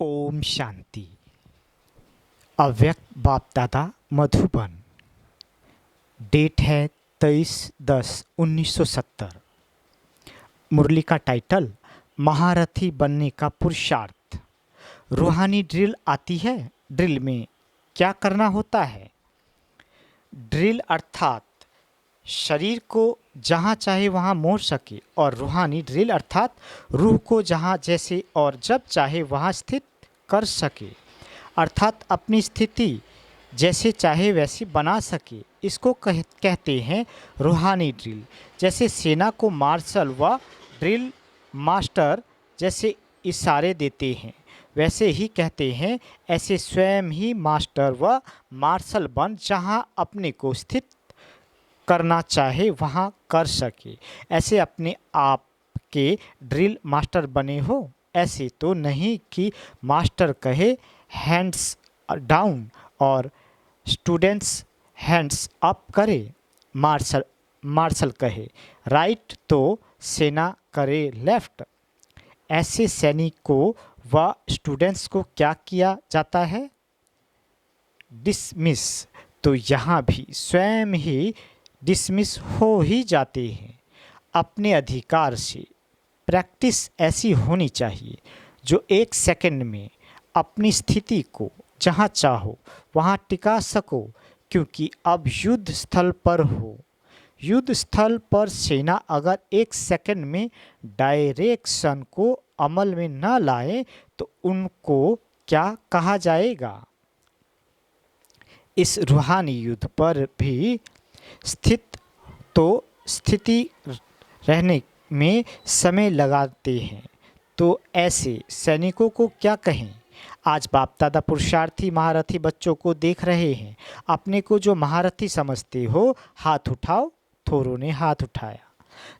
ओम शांति। अव्यक्त बाप दादा मधुबन। डेट है 23/10/1970। मुरली का टाइटल महारथी बनने का पुरुषार्थ। रूहानी ड्रिल आती है। ड्रिल में क्या करना होता है? ड्रिल अर्थात शरीर को जहाँ चाहे वहाँ मोड़ सके, और रूहानी ड्रिल अर्थात रूह को जहाँ जैसे और जब चाहे वहाँ स्थित कर सके, अर्थात अपनी स्थिति जैसे चाहे वैसी बना सके। इसको कहते हैं रूहानी ड्रिल। जैसे सेना को मार्शल व ड्रिल मास्टर जैसे इशारे देते हैं, वैसे ही कहते हैं ऐसे स्वयं ही मास्टर व मार्शल बन जहाँ अपने को स्थित करना चाहे वहाँ कर सके। ऐसे अपने आप के ड्रिल मास्टर बने हो। ऐसे तो नहीं कि मास्टर कहे हैंड्स डाउन और स्टूडेंट्स हैंड्स अप करे। मार्शल कहे राइट तो सेना करे लेफ्ट। ऐसे सैनिकों व स्टूडेंट्स को क्या किया जाता है? डिसमिस। तो यहाँ भी स्वयं ही डिसमिस हो ही जाते हैं अपने अधिकार से। प्रैक्टिस ऐसी होनी चाहिए जो 1 सेकंड में अपनी स्थिति को जहाँ चाहो वहाँ टिका सको, क्योंकि अब युद्ध स्थल पर हो। युद्ध स्थल पर सेना अगर 1 सेकंड में डायरेक्शन को अमल में न लाए तो उनको क्या कहा जाएगा? इस रूहानी युद्ध पर भी स्थिति रहने में समय लगाते हैं। तो ऐसे सैनिकों को क्या कहें? आज बाप दादा पुरुषार्थी महारथी बच्चों को देख रहे हैं। अपने को जो महारथी समझते हो हाथ उठाओ। थोरों ने हाथ उठाया।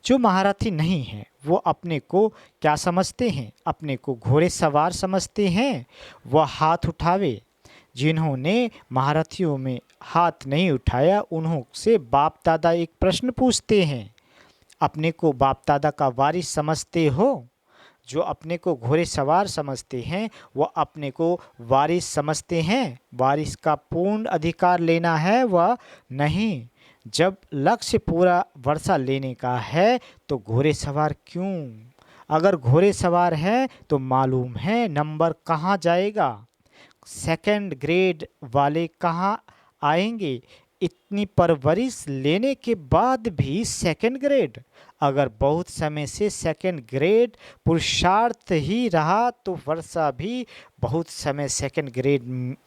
जो महारथी नहीं है वो अपने को क्या समझते हैं? अपने को घोड़े सवार समझते हैं। वह हाथ उठावे। जिन्होंने महारथियों में हाथ नहीं उठाया उन्हों से बाप दादा एक प्रश्न पूछते हैं। अपने को बाप दादा का वारिस समझते हो? जो अपने को घोड़े सवार समझते हैं वो अपने को वारिस समझते हैं। वारिस का पूर्ण अधिकार लेना है वह नहीं। जब लक्ष्य पूरा वर्षा लेने का है तो घोड़े सवार क्यों? अगर घोड़े सवार है तो मालूम है नंबर कहाँ जाएगा। सेकंड ग्रेड वाले कहाँ आएंगे? इतनी परवरिश लेने के बाद भी सेकंड ग्रेड। अगर बहुत समय से सेकंड ग्रेड पुरुषार्थ ही रहा तो वर्षा भी बहुत समय सेकंड ग्रेड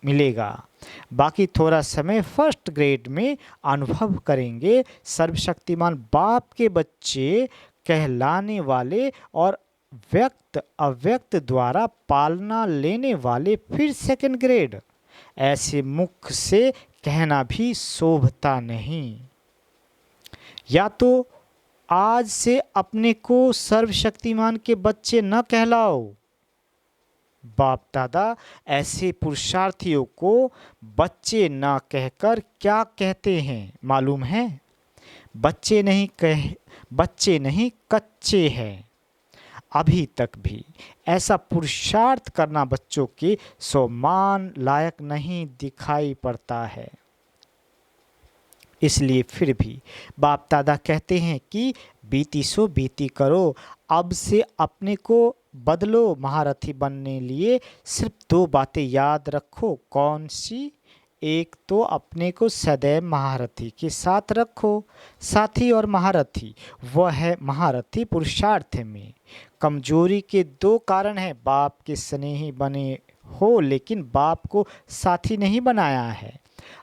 मिलेगा। बाकी थोड़ा समय फर्स्ट ग्रेड में अनुभव करेंगे। सर्वशक्तिमान बाप के बच्चे कहलाने वाले और व्यक्त अव्यक्त द्वारा पालना लेने वाले फिर सेकंड ग्रेड। ऐसे मुख से कहना भी शोभता नहीं। या तो आज से अपने को सर्वशक्तिमान के बच्चे न कहलाओ। बाप दादा ऐसे पुरुषार्थियों को बच्चे न कहकर क्या कहते हैं मालूम है? बच्चे नहीं कच्चे हैं। अभी तक भी ऐसा पुरुषार्थ करना बच्चों के सम्मान लायक नहीं दिखाई पड़ता है। इसलिए फिर भी बाप दादा कहते हैं कि बीती सो बीती करो। अब से अपने को बदलो। महारथी बनने लिए सिर्फ 2 बातें याद रखो। कौन सी? एक तो अपने को सदैव महारथी के साथ रखो। साथी और महारथी वह है महारथी पुरुषार्थ में। कमजोरी के 2 कारण हैं। बाप के स्नेही बने हो लेकिन बाप को साथी नहीं बनाया है।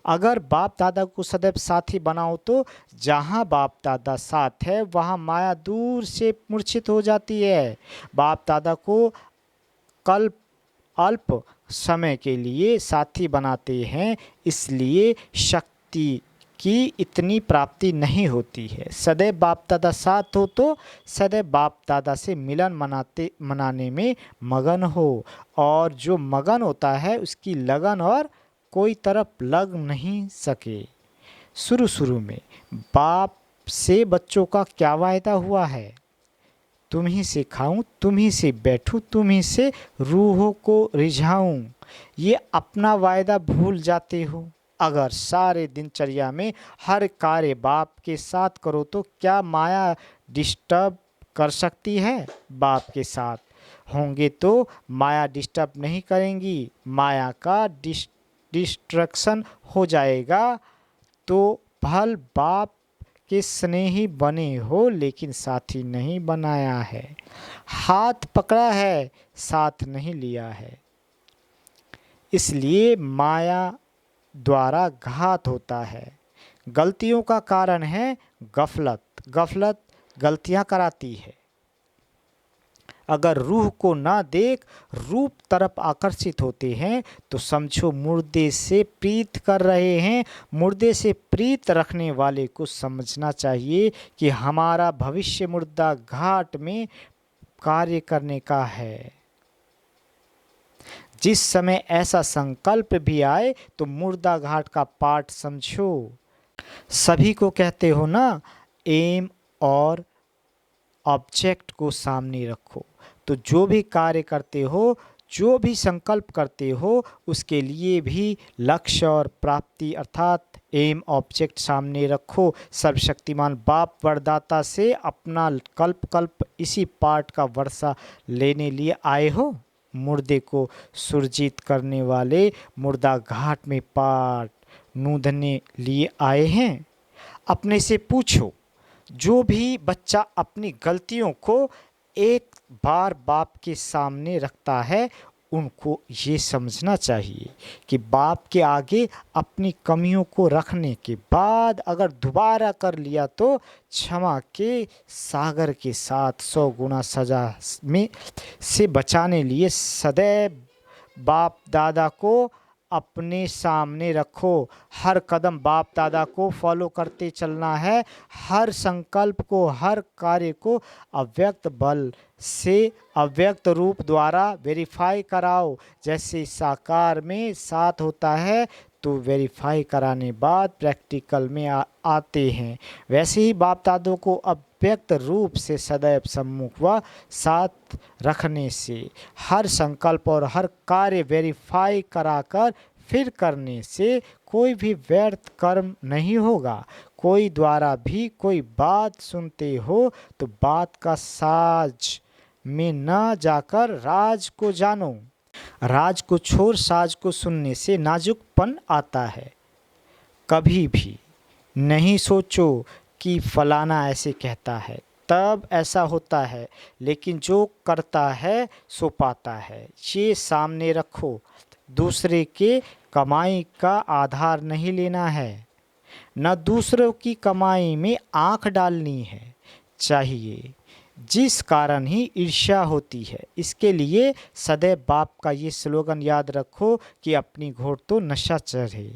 अगर बाप दादा को सदैव साथी बनाओ तो जहाँ बाप दादा साथ है वहाँ माया दूर से मूर्छित हो जाती है। बाप दादा को अल्प समय के लिए साथी बनाते हैं, इसलिए शक्ति की इतनी प्राप्ति नहीं होती है। सदैव बाप दादा साथ हो तो सदैव बाप दादा से मिलन मनाने में मगन हो। और जो मगन होता है उसकी लगन और कोई तरफ लग नहीं सके। शुरू में बाप से बच्चों का क्या वायदा हुआ है? तुम्ही से खाऊं, तुम्ही से बैठूं, तुम्ही से रूहों को रिझाऊं। ये अपना वायदा भूल जाते हो। अगर सारे दिनचर्या में हर कार्य बाप के साथ करो तो क्या माया डिस्टर्ब कर सकती है? बाप के साथ होंगे तो माया डिस्टर्ब नहीं करेंगी। माया का डिस्ट्रक्शन हो जाएगा। तो भल बाप के स्नेही बने हो लेकिन साथी नहीं बनाया है। हाथ पकड़ा है, साथ नहीं लिया है। इसलिए माया द्वारा घात होता है। गलतियों का कारण है गफलत। गफलत गलतियां कराती है। अगर रूह को ना देख रूप तरफ आकर्षित होते हैं तो समझो मुर्दे से प्रीत कर रहे हैं। मुर्दे से प्रीत रखने वाले को समझना चाहिए कि हमारा भविष्य मुर्दा घाट में कार्य करने का है। जिस समय ऐसा संकल्प भी आए तो मुर्दा घाट का पाठ समझो। सभी को कहते हो ना, एम और ऑब्जेक्ट को सामने रखो। तो जो भी कार्य करते हो, जो भी संकल्प करते हो, उसके लिए भी लक्ष्य और प्राप्ति अर्थात एम ऑब्जेक्ट सामने रखो। सर्वशक्तिमान बाप वरदाता से अपना कल्प इसी पाठ का वर्षा लेने लिए आए हो। मुर्दे को सुरजीत करने वाले मुर्दा घाट में पाठ नूंदने लिए आए हैं। अपने से पूछो, जो भी बच्चा अपनी गलतियों को एक बार बाप के सामने रखता है उनको ये समझना चाहिए कि बाप के आगे अपनी कमियों को रखने के बाद अगर दोबारा कर लिया तो क्षमा के सागर के साथ 100 गुना सजा में से बचाने लिए सदैव बाप दादा को अपने सामने रखो। हर कदम बाप दादा को फॉलो करते चलना है। हर संकल्प को, हर कार्य को अव्यक्त बल से अव्यक्त रूप द्वारा वेरीफाई कराओ। जैसे साकार में 7 होता है तो वेरीफाई कराने बाद प्रैक्टिकल में आते हैं, वैसे ही बाप दादों को अव्यक्त रूप से सदैव सम्मुख व साथ रखने से हर संकल्प और हर कार्य वेरीफाई कराकर फिर करने से कोई भी व्यर्थ कर्म नहीं होगा। कोई द्वारा भी कोई बात सुनते हो तो बात का साज में न जाकर राज को जानो। राज को छोड़ साज को सुनने से नाजुकपन आता है। कभी भी नहीं सोचो कि फलाना ऐसे कहता है तब ऐसा होता है, लेकिन जो करता है सो पाता है। ये सामने रखो। दूसरे के कमाई का आधार नहीं लेना है, न दूसरों की कमाई में आंख डालनी है चाहिए, जिस कारण ही ईर्ष्या होती है। इसके लिए सदैव बाप का ये स्लोगन याद रखो कि अपनी घोड़ तो नशा चढ़े।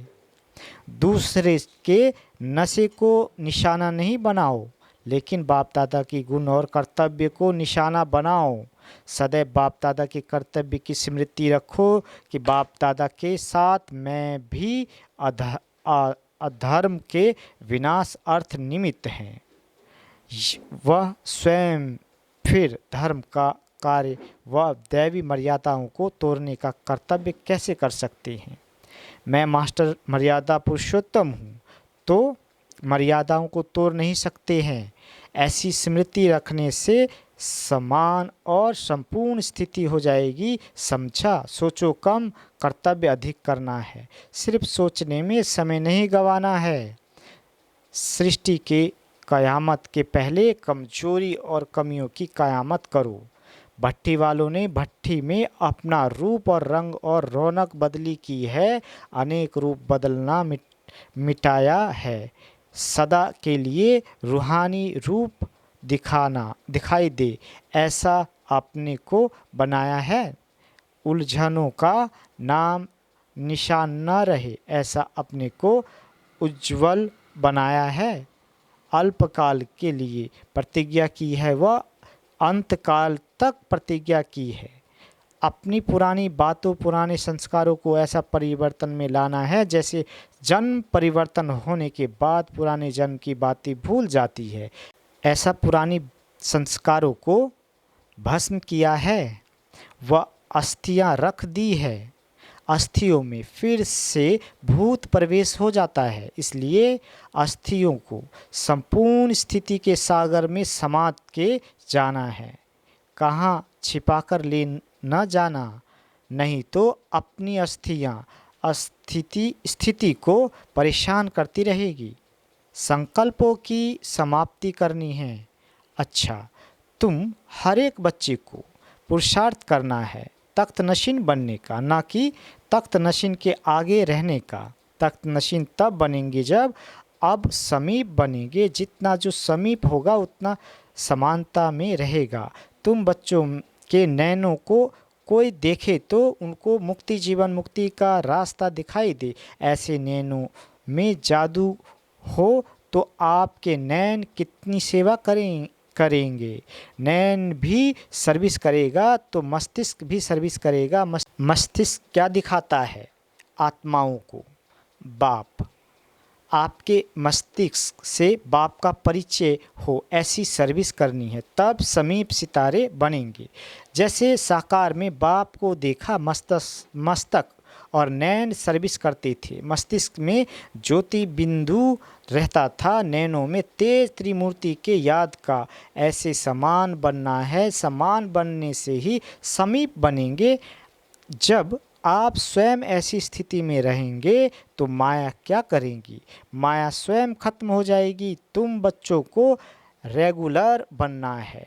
दूसरे के नशे को निशाना नहीं बनाओ, लेकिन बाप दादा की गुण और कर्तव्य को निशाना बनाओ। सदैव बाप दादा के कर्तव्य की स्मृति रखो कि बाप दादा के साथ मैं भी अधर्म के विनाश अर्थ निमित्त हैं। वह स्वयं फिर धर्म का कार्य व दैवी मर्यादाओं को तोड़ने का कर्तव्य कैसे कर सकते हैं? मैं मास्टर मर्यादा पुरुषोत्तम हूँ तो मर्यादाओं को तोड़ नहीं सकते हैं। ऐसी स्मृति रखने से समान और संपूर्ण स्थिति हो जाएगी। समझा? सोचो कम, कर्तव्य अधिक करना है। सिर्फ सोचने में समय नहीं गंवाना है। सृष्टि के कयामत के पहले कमजोरी और कमियों की कयामत करो। भट्टी वालों ने भट्टी में अपना रूप और रंग और रौनक बदली की है। अनेक रूप बदलना मिटाया है। सदा के लिए रूहानी रूप दिखाई दे ऐसा अपने को बनाया है। उलझनों का नाम निशान न रहे ऐसा अपने को उज्जवल बनाया है। अल्पकाल के लिए प्रतिज्ञा की है, वह अंतकाल तक प्रतिज्ञा की है। अपनी पुरानी बातों, पुराने संस्कारों को ऐसा परिवर्तन में लाना है जैसे जन्म परिवर्तन होने के बाद पुराने जन्म की बातें भूल जाती है। ऐसा पुरानी संस्कारों को भस्म किया है, वह अस्थियां रख दी है, अस्थियों में फिर से भूत प्रवेश हो जाता है। इसलिए अस्थियों को संपूर्ण स्थिति के सागर में समात के जाना है, कहाँ छिपाकर ले न जाना, नहीं तो अपनी अस्थियां स्थिति को परेशान करती रहेगी। संकल्पों की समाप्ति करनी है। अच्छा, तुम हर एक बच्चे को पुरुषार्थ करना है तख्त नशीन बनने का, ना कि तख्त नशीन के आगे रहने का। तख्त नशीन तब बनेंगे जब अब समीप बनेंगे। जितना जो समीप होगा उतना समानता में रहेगा। तुम बच्चों के नैनों को कोई देखे तो उनको मुक्ति, जीवन मुक्ति का रास्ता दिखाई दे। ऐसे नैनों में जादू हो तो आपके नैन कितनी सेवा करेंगे। नैन भी सर्विस करेगा तो मस्तिष्क भी सर्विस करेगा। मस्तिष्क क्या दिखाता है आत्माओं को? बाप। आपके मस्तिष्क से बाप का परिचय हो, ऐसी सर्विस करनी है, तब समीप सितारे बनेंगे। जैसे साकार में बाप को देखा, मस्तक और नैन सर्विस करते थे। मस्तिष्क में ज्योति बिंदु रहता था, नैनों में तेज त्रिमूर्ति के याद का। ऐसे समान बनना है। समान बनने से ही समीप बनेंगे। जब आप स्वयं ऐसी स्थिति में रहेंगे तो माया क्या करेंगी? माया स्वयं खत्म हो जाएगी। तुम बच्चों को रेगुलर बनना है।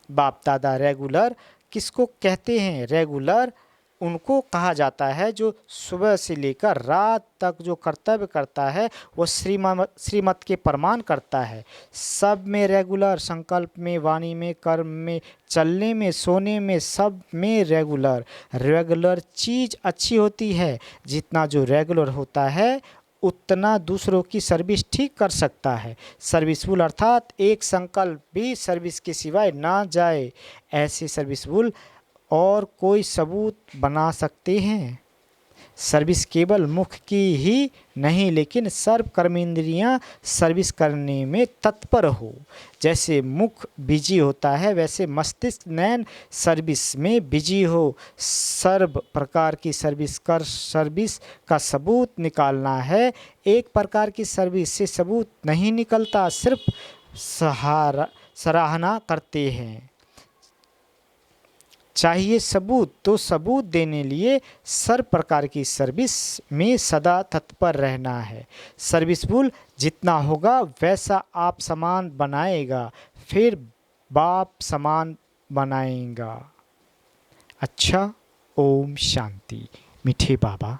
बाप दादा रेगुलर किसको कहते हैं? रेगुलर उनको कहा जाता है जो सुबह से लेकर रात तक जो कर्तव्य करता है वो श्रीमत के प्रमाण करता है। सब में रेगुलर, संकल्प में, वाणी में, कर्म में, चलने में, सोने में, सब में रेगुलर। रेगुलर चीज़ अच्छी होती है। जितना जो रेगुलर होता है उतना दूसरों की सर्विस ठीक कर सकता है। सर्विसफुल अर्थात एक संकल्प भी सर्विस के सिवाय ना जाए। ऐसे सर्विसफुल और कोई सबूत बना सकते हैं? सर्विस केवल मुख की ही नहीं, लेकिन सर्व कर्मेंद्रियां सर्विस करने में तत्पर हो। जैसे मुख बिजी होता है वैसे मस्तिष्क नैन सर्विस में बिजी हो। सर्व प्रकार की सर्विस कर सर्विस का सबूत निकालना है। एक प्रकार की सर्विस से सबूत नहीं निकलता, सिर्फ सराहना करते हैं। चाहिए सबूत तो सबूत देने लिए सर्व प्रकार की सर्विस में सदा तत्पर रहना है। सर्विसफुल जितना होगा वैसा आप समान बनाएगा, फिर बाप समान बनाएगा। अच्छा, ओम शांति। मीठे बाबा।